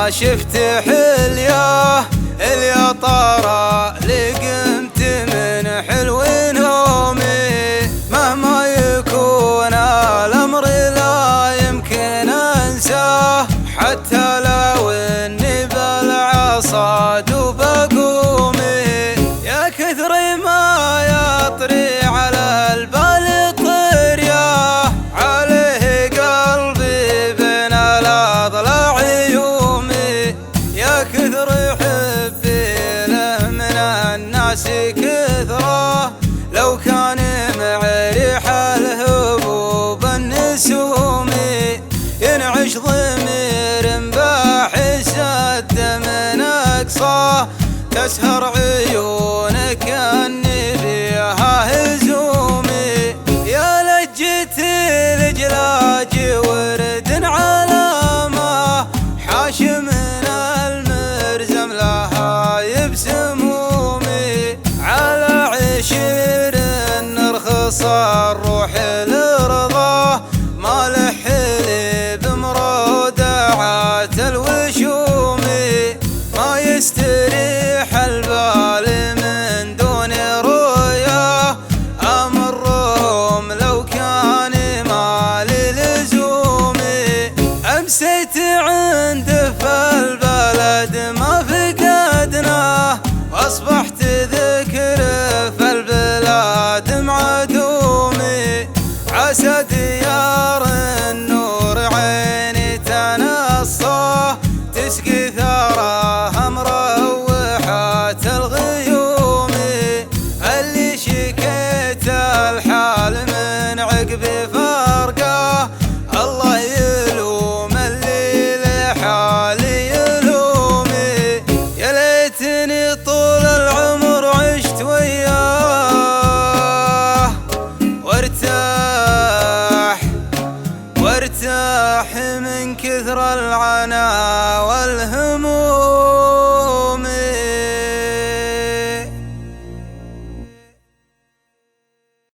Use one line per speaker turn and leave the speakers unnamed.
شفت حلياه اللي طارى لقمت من حلو نومي. مهما يكون الأمر لا يمكن أنساه، حتى لو إني بالعصا دوب أقومي. يا كثر ما يطري على البال طرياه، عليه قلبي بين الأضلاع يومي. يا كثر حبي له من الناس كثره، لو كان معي ريح الهبوب النسومي. ينعش ضمير باحس الدم نقصاه، تسهر عيونك اني بيها هزومي. يا لجة الجلاج ورد على ما حاش من المرزم لها يبسمومي. على عشير نرخص الروح لرضاه، ما لحلي بمرودعات الوشومي. ما يستريح البال من دون رؤياه، أمرهم لو كان مالي لزومي. أمسيت عنده في البلد ما فقدناه، وأصبحت ذكر في البلاد معدومي. عسى ديار النور عيني تنصاه، تسقي ثراها مروحات الغيوم. اللي شكيت الحال من عقب فرقه، الله يلوم اللي لحالي يلومي. يا ليتني طول العمر عشت وياه، وارتاح من كثر العنا والهموم.